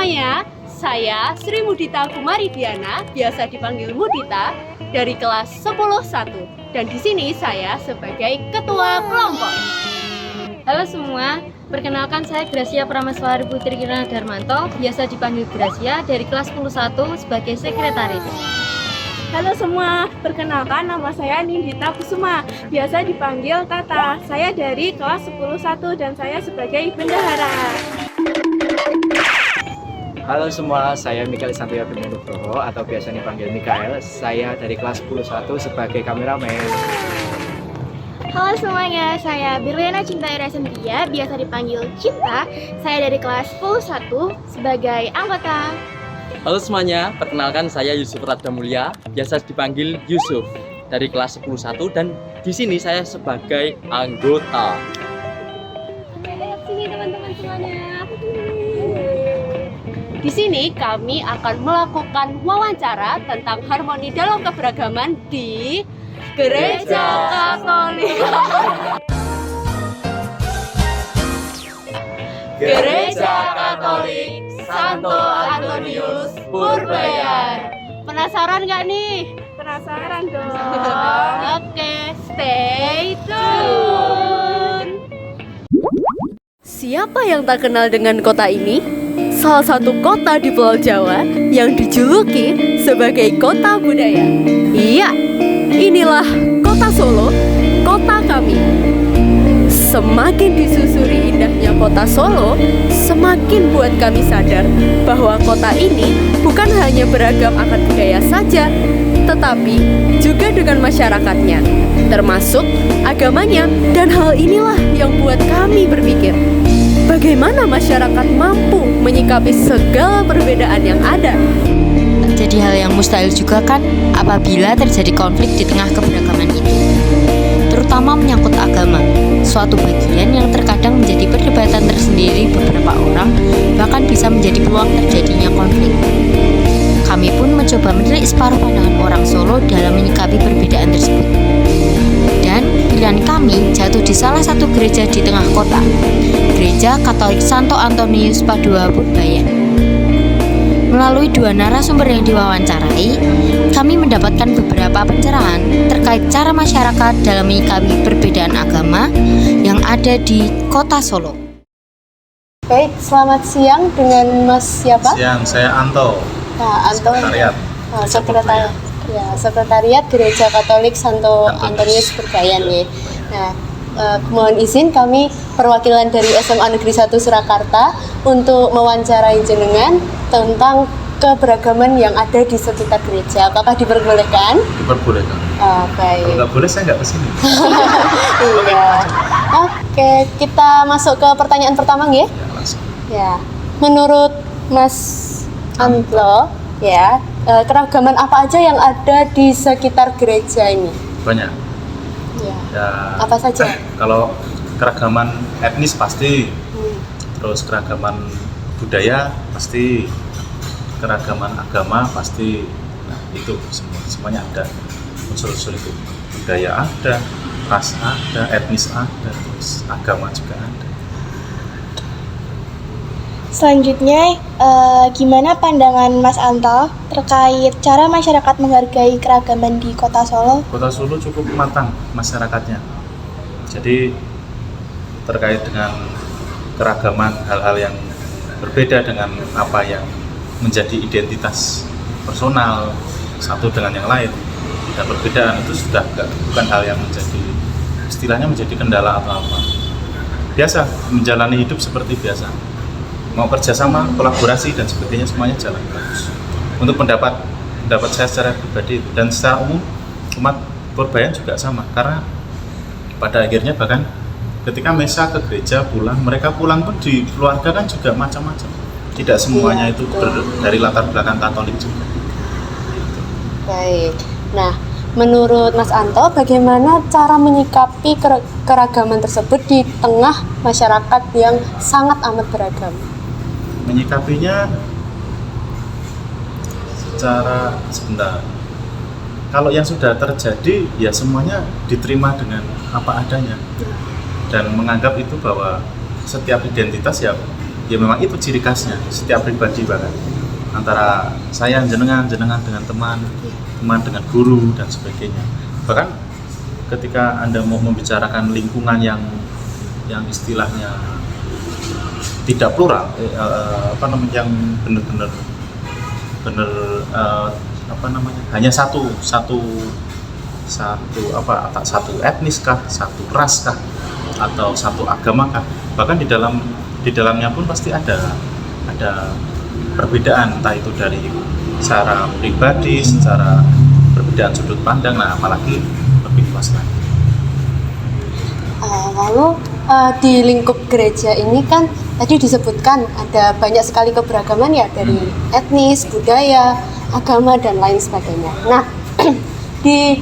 semuanya, saya Sri Mudita Kumari Diana, biasa dipanggil Mudita, dari kelas 10-1. Dan di sini saya sebagai ketua kelompok. Halo semua, perkenalkan saya Gracia Pramaswari Putri Kirana Darmanto, biasa dipanggil Gracia, dari kelas 10-1 sebagai sekretaris. Halo semua, perkenalkan nama saya Nindita Kusuma, biasa dipanggil Tata. Saya dari kelas 10-1 dan saya sebagai bendahara. Halo semua, saya Mikael Santiago Nugroho atau biasa dipanggil Mikael. Saya dari kelas 10-1 sebagai kameramen. Halo semuanya, saya Birliana Cinta Ira Sentia, biasa dipanggil Cinta. Saya dari kelas 10-1 sebagai anggota. Halo semuanya, perkenalkan saya Yusuf Radha Mulya, biasa dipanggil Yusuf dari kelas 10-1 dan di sini saya sebagai anggota. Oke, lihat sini teman-teman semuanya. Di sini kami akan melakukan wawancara tentang harmoni dalam keberagaman di Gereja Katolik. Gereja Katolik Santo Antonius Purbayan. Penasaran nggak nih? Penasaran dong? Oke, stay tune. Siapa yang tak kenal dengan kota ini? Salah satu kota di Pulau Jawa yang dijuluki sebagai kota budaya. Iya, inilah kota Solo, kota kami. Semakin disusuri indahnya kota Solo, semakin buat kami sadar bahwa kota ini bukan hanya beragam akan budaya saja, tetapi juga dengan masyarakatnya, termasuk agamanya. Dan hal inilah yang buat kami berpikir, bagaimana masyarakat mampu menyikapi segala perbedaan yang ada. Jadi hal yang mustahil juga kan apabila terjadi konflik di tengah keberagaman itu, terutama menyangkut agama, suatu bagian yang terkadang menjadi perdebatan tersendiri beberapa orang, bahkan bisa menjadi peluang terjadinya konflik. Kami pun mencoba menilik separuh pandangan orang Solo dalam menyikapi perbedaan tersebut. Dan pilihan kami jatuh di salah satu gereja di tengah kota, Gereja Katolik Santo Antonius Padua Purbayan. Melalui dua narasumber yang diwawancarai, kami mendapatkan beberapa pencerahan terkait cara masyarakat dalam menyikapi perbedaan agama yang ada di kota Solo. Baik, selamat siang dengan Mas siapa? Siang, saya Anto. Nah, Anto. Sekretariat. Sekretariat. Ya, Sekretariat Gereja Katolik Santo Antonius Purbayan ya. Nah, mohon izin kami perwakilan dari SMA Negeri 1 Surakarta untuk mewawancarai jenengan tentang keberagaman yang ada di sekitar gereja. Apakah diperbolehkan? Diperbolehkan. Baik. Kalau nggak boleh, saya nggak kesini. Iya. Oke, kita masuk ke pertanyaan pertama ya. Ya, langsung. Ya, menurut Mas Anto, ya, keragaman apa aja yang ada di sekitar gereja ini? Banyak. Ya. Ya, Apa saja? kalau keragaman etnis pasti, terus keragaman budaya pasti, keragaman agama pasti. Nah, itu semuanya ada. Unsur-unsur itu. Budaya ada, ras ada, etnis ada, terus agama juga ada. Selanjutnya, gimana pandangan Mas Anto terkait cara masyarakat menghargai keragaman di kota Solo? Kota Solo cukup matang masyarakatnya. Jadi terkait dengan keragaman hal-hal yang berbeda dengan apa yang menjadi identitas personal satu dengan yang lain, dan perbedaan itu sudah bukan hal yang menjadi istilahnya menjadi kendala atau apa. Biasa menjalani hidup seperti biasa. Mau kerjasama, kolaborasi dan sebagainya semuanya jalan bagus. Untuk pendapat saya secara pribadi itu, dan secara umum umat Purbayan juga sama, karena pada akhirnya bahkan ketika misa ke gereja pulang, mereka pulang pun di keluarga kan juga macam-macam. Tidak semuanya itu dari latar belakang Katolik juga. Gitu. Baik. Nah, menurut Mas Anto, bagaimana cara menyikapi keragaman tersebut di tengah masyarakat yang sangat amat beragam? Menyikapinya secara sebentar. Kalau yang sudah terjadi ya semuanya diterima dengan apa adanya dan menganggap itu bahwa setiap identitas ya ya memang itu ciri khasnya setiap pribadi, bahkan antara saya jenengan dengan teman dengan guru dan sebagainya. Bahkan ketika Anda mau membicarakan lingkungan yang istilahnya tidak plural, yang benar-benar hanya satu etnis kah, satu ras kah, atau satu agama kah, bahkan di dalamnya pun pasti ada perbedaan, entah itu dari secara pribadi, secara perbedaan sudut pandang, nah apalagi lebih luas lagi. Lalu di lingkup gereja ini kan tadi disebutkan ada banyak sekali keberagaman ya, dari etnis, budaya, agama, dan lain sebagainya. Nah, di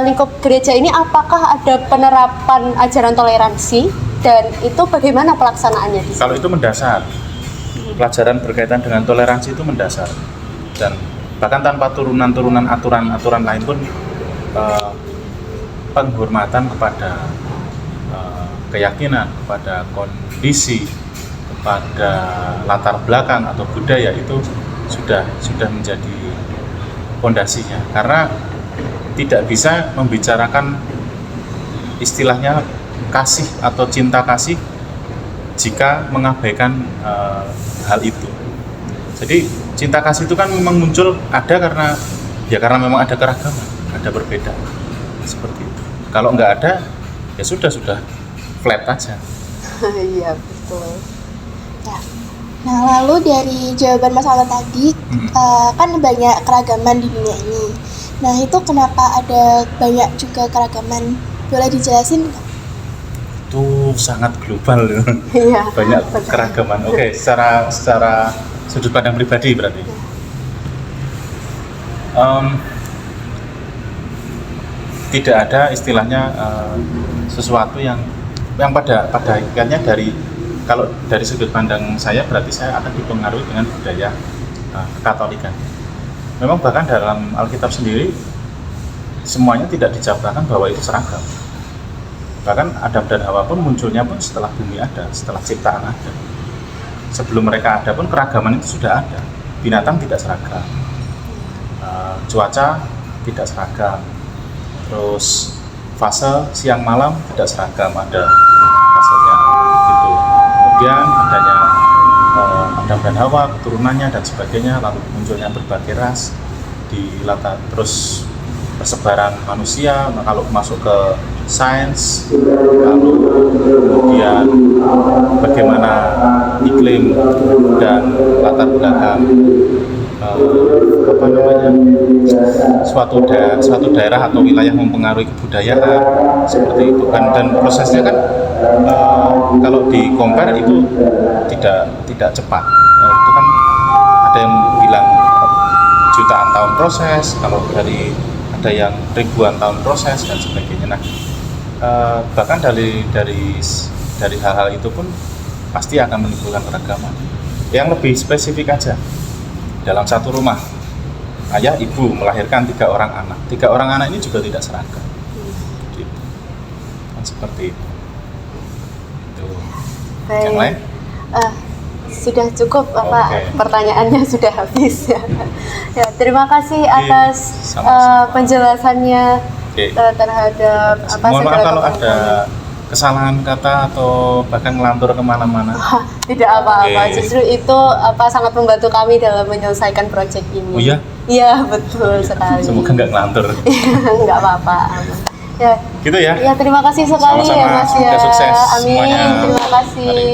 lingkup gereja ini apakah ada penerapan ajaran toleransi, dan itu bagaimana pelaksanaannya di sini? Kalau itu mendasar, pelajaran berkaitan dengan toleransi itu mendasar, dan bahkan tanpa turunan aturan lain pun penghormatan kepada keyakinan, kepada kondisi, kepada latar belakang atau budaya itu sudah menjadi fondasinya, karena tidak bisa membicarakan istilahnya kasih atau cinta kasih jika mengabaikan hal itu. Jadi cinta kasih itu kan memang muncul karena memang ada keragaman, ada perbedaan seperti itu. Kalau nggak ada, ya sudah flat aja. Iya, betul. Ya. Nah, lalu dari jawaban Mas Alta tadi, kan banyak keragaman di dunia ini. Nah, itu kenapa ada banyak juga keragaman? Boleh dijelasin nggak? Itu sangat global. Iya, banyak betul. keragaman. Oke, secara sudut pandang pribadi berarti. Tidak ada istilahnya sesuatu yang pada akhirnya kalau dari sudut pandang saya, berarti saya akan dipengaruhi dengan budaya Katolikan. Memang bahkan dalam Alkitab sendiri semuanya tidak dijabarkan bahwa itu seragam. Bahkan Adam dan Hawa pun munculnya pun setelah bumi ada, setelah ciptaan ada. Sebelum mereka ada pun keragaman itu sudah ada. Binatang tidak seragam, cuaca tidak seragam, terus fase siang malam tidak seragam, ada fasenya gitu. Kemudian adanya Adam dan Hawa, keturunannya dan sebagainya, lalu munculnya berbagai ras di latar, terus persebaran manusia, kalau masuk ke sains, lalu kemudian bagaimana iklim dan latar belakang suatu daerah atau wilayah mempengaruhi kebudayaan seperti itu kan, dan prosesnya kan kalau di compare itu tidak cepat. Itu kan ada yang bilang jutaan tahun proses, kalau ada yang ribuan tahun proses dan sebagainya. Nah, bahkan dari hal-hal itu pun pasti akan menimbulkan keragaman. Yang lebih spesifik aja, dalam satu rumah ayah ibu melahirkan 3 orang anak. 3 orang anak ini juga tidak seragam. Gitu. Kan seperti itu. Baik. Yang lain? Sudah cukup, Oke. pertanyaannya sudah habis ya. Ya, terima kasih atas sama-sama. penjelasannya Oke. terhadap Mohon maaf kalau segala ada kesalahan kata atau bahkan ngelantur kemana-mana. Tidak apa-apa, Oke. justru itu sangat membantu kami dalam menyelesaikan proyek ini. Oh iya? Iya, betul sekali. Semoga nggak ngelantur. Nggak apa-apa, aman. Ya, Gitu ya. ya terima kasih sekali Sama-sama. ya Mas ya. Semoga sukses Amin, semuanya. terima kasih.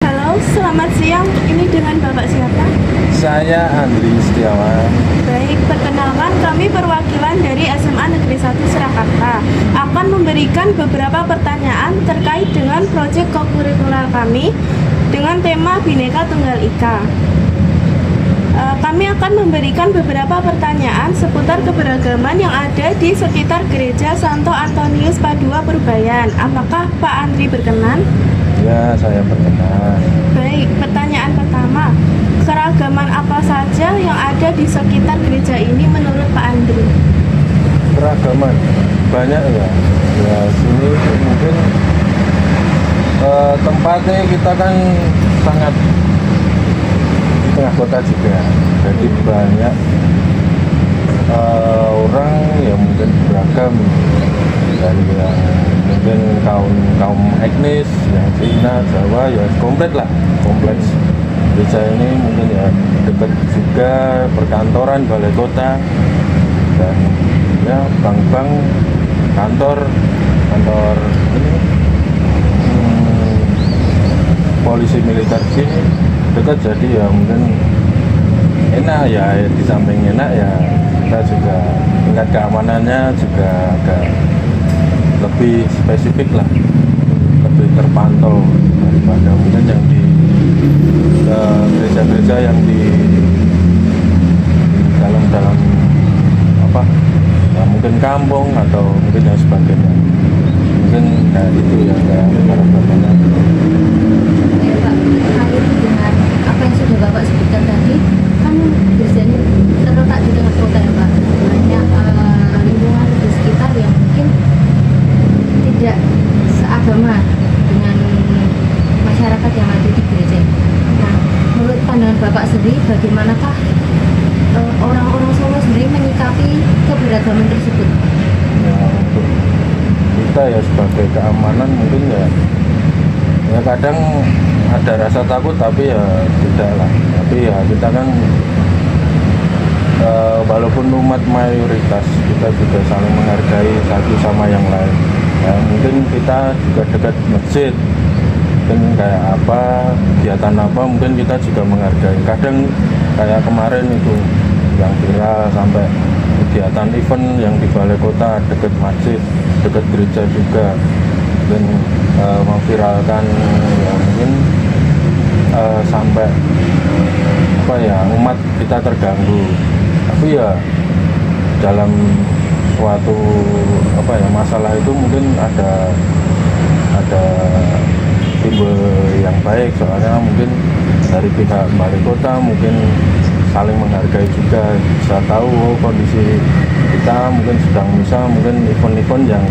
Halo, selamat siang. Ini dengan Bapak siapa? Saya Andri Setiawan. Baik, perkenalkan kami perwakilan dari SMA Negeri 1 Surakarta akan memberikan beberapa pertanyaan terkait dengan proyek kokurikuler kami dengan tema Bhinneka Tunggal Ika. Kami akan memberikan beberapa pertanyaan seputar keberagaman yang ada di sekitar Gereja Santo Antonius Padua Purbayan. Apakah Pak Andri berkenan? Ya, saya berkenan. Baik, pertanyaan pertama. Keragaman apa saja yang ada di sekitar gereja ini menurut Pak Andri? Keragaman banyak ya. Ya, sini mungkin tempatnya kita kan sangat di tengah kota juga. Jadi banyak orang yang mungkin beragam, dari yang mungkin kaum etnis, yang Cina, Jawa, ya komplit lah, kompleks. Gereja ini mungkin ya dekat juga perkantoran balai kota dan ya bank-bank, kantor ini polisi militer sini dekat, jadi ya mungkin enak ya, di samping enak ya kita juga tingkat keamanannya juga agak lebih spesifik lah, lebih terpantau daripada mungkin yang di gereja-gereja yang di dalam apa ya, mungkin kampung atau mungkin yang sebagainya, mungkin kayak itu ya, kayak harapannya. Ya Pak, terkait dengan apa yang sudah Bapak sebutkan tadi, kan biasanya terletak di tengah kota ya Pak, banyak lingkungan di sekitar yang mungkin tidak seagama dengan masyarakat yang ada di gereja. Nah, menurut pandangan Bapak sendiri, bagaimanakah orang-orang Solo sendiri menyikapi keberagaman tersebut? Ya, untuk kita ya sebagai keamanan mungkin ya kadang ada rasa takut, tapi ya tidak lah. Tapi ya kita kan walaupun umat mayoritas, kita juga saling menghargai satu sama yang lain. Ya, mungkin kita juga dekat masjid, mungkin kayak apa, kegiatan apa, mungkin kita juga menghargai. Kadang kayak kemarin itu yang viral sampai kegiatan event yang di balai kota dekat masjid, dekat gereja juga, dan memviralkan ya mungkin sampai apa ya, umat kita terganggu. Tapi ya dalam suatu apa ya masalah itu mungkin ada timbul yang baik, soalnya mungkin dari pihak balai kota mungkin saling menghargai juga, bisa tahu kondisi kita mungkin sedang mungkin event-event yang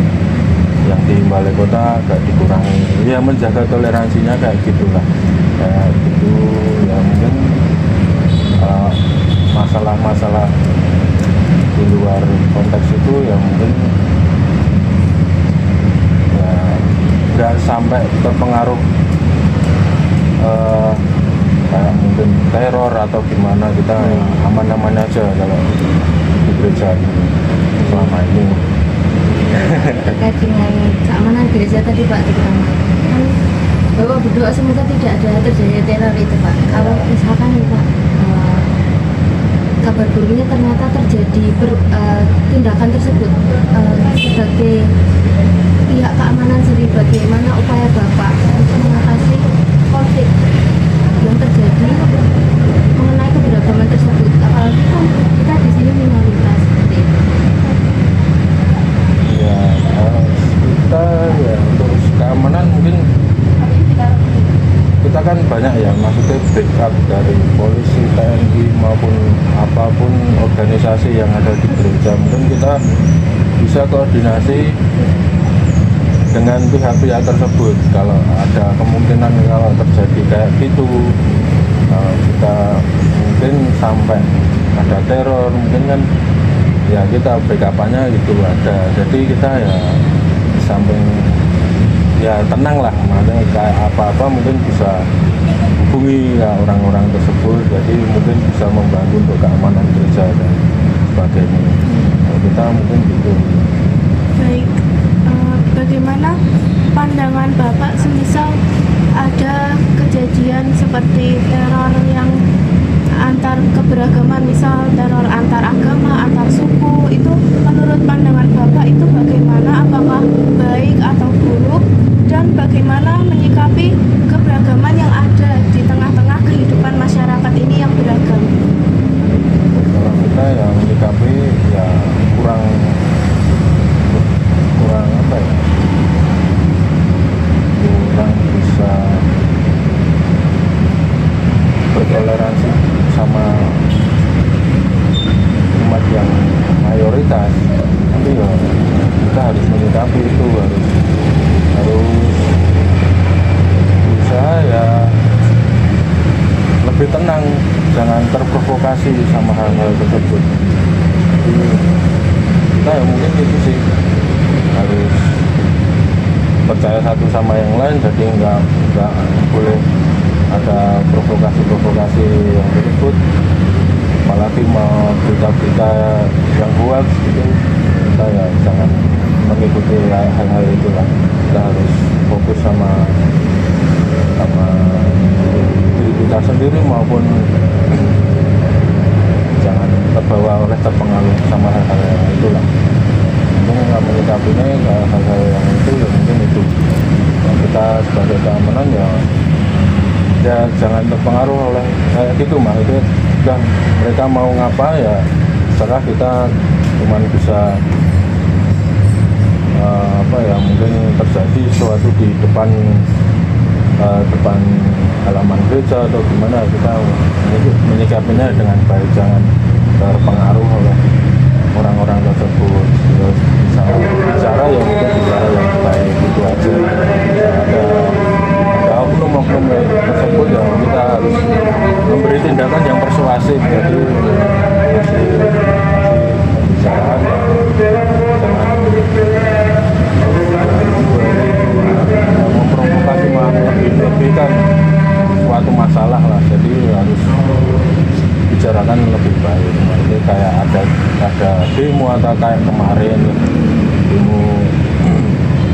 di balai kota agak dikurangi, ya menjaga toleransinya kayak gitulah, kayak gitu ya. Mungkin masalah-masalah di luar konteks itu ya mungkin ya nggak sampai terpengaruh kayak mungkin teror atau gimana, kita aman-aman aja kalau di gereja selama ini. Terkait dengan keamanan gereja tadi Pak, terutama kan Bapak berdoa semoga tidak ada terjadi teror itu Pak. Kalau misalkan nih Pak, kabar buruknya ternyata terjadi tindakan tersebut, sebagai pihak keamanan sendiri, bagaimana upaya Bapak untuk mengatasi konflik yang terjadi mengenai keberagaman tersebut, apalagi kan kita di sini minoritas seperti itu. Ya kita ya untuk keamanan mungkin kita kan banyak ya, maksudnya backup dari polisi, TNI maupun apapun organisasi yang ada di gereja. Mungkin kita bisa koordinasi dengan pihak-pihak tersebut kalau ada kemungkinan, kalau terjadi kayak gitu, kalau kita mungkin sampai ada teror, mungkin kan ya kita backup-nya gitu ada. Jadi kita ya di samping ya tenang lah, makanya kayak apa-apa mungkin bisa hubungi ya orang-orang tersebut, jadi mungkin bisa membantu untuk keamanan gereja dan sebagainya. Nah, kita mungkin gitu. Baik, bagaimana pandangan Bapak semisal ada kejadian seperti teror yang antar keberagaman, misal teror antar agama, antar suku, itu menurut pandangan Bapak itu bagaimana? Apakah baik atau buruk? Dan bagaimana menyikapi keberagaman yang ada di tengah-tengah kehidupan masyarakat ini yang beragam? Kalau kita ya menyikapi ya kurang apa ya, kurang bisa bertoleransi sama umat yang mayoritas. Tapi ya kita harus menyikapi itu, harus berusaha ya lebih tenang, jangan terprovokasi sama hal-hal tersebut. Jadi, kita ya mungkin itu sih, harus percaya satu sama yang lain, jadi nggak boleh ada provokasi yang tersebut, apalagi mau berita-berita yang hoax gitu, kita ya jangan mengikuti hal-hal itulah. Kita harus fokus sama diri kita sendiri, maupun jangan terbawa oleh terpengaruh sama hal-hal yang itulah. Mungkin nggak menyikapinya ke hal-hal yang itu, ya mungkin itu yang kita sebagai keamanan ya jangan terpengaruh oleh kayak gitu mah. Itu udah mereka mau ngapa ya setelah kita cuman bisa mungkin terjadi sesuatu di depan halaman gereja atau gimana, kita menyikapinya dengan baik, jangan terpengaruh oleh orang-orang tersebut. Terus misalnya bicara ya mungkin bicara yang baik, itu aja. Ada oknum-oknum tersebut ya kita harus memberi tindakan yang persuasif. Jadi masih pembicaraan jangan memprovokasi, melebih-lebihkan suatu masalah lah. Jadi harus bicarakan lebih baik. Ini kayak ada demo atau kayak kemarin demo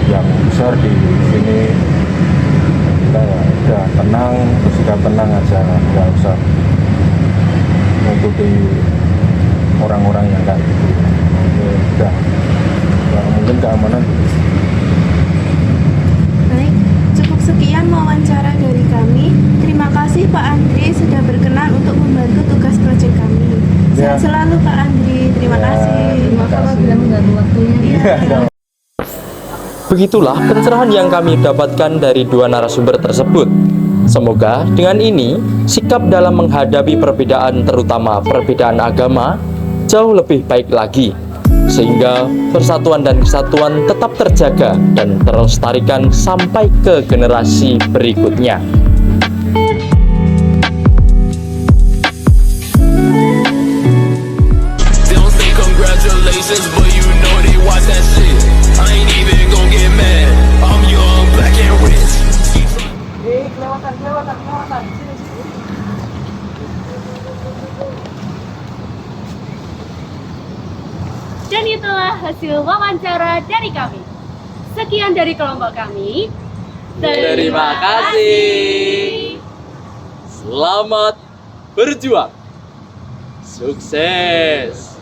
yang besar di sini, kita ya udah tenang, bersikap tenang aja, nggak usah mengikuti orang-orang yang kayak gitu. Udah ya, mungkin keamanan. Baik, cukup sekian wawancara dari kami. Terima kasih Pak Andri sudah berkenan untuk membantu tugas proyek kami. Sehat selalu Pak Andri. Terima kasih. Terima kasih bila mengganggu waktunya. Begitulah pencerahan yang kami dapatkan dari dua narasumber tersebut. Semoga dengan ini sikap dalam menghadapi perbedaan, terutama perbedaan agama, jauh lebih baik lagi, sehingga persatuan dan kesatuan tetap terjaga dan terlestarikan sampai ke generasi berikutnya. But you know they watch that shit. I ain't even gon' get mad. I'm young, black and rich. Dan itulah hasil wawancara dari kami. Sekian dari kelompok kami. Terima kasih. Selamat berjuang. Sukses.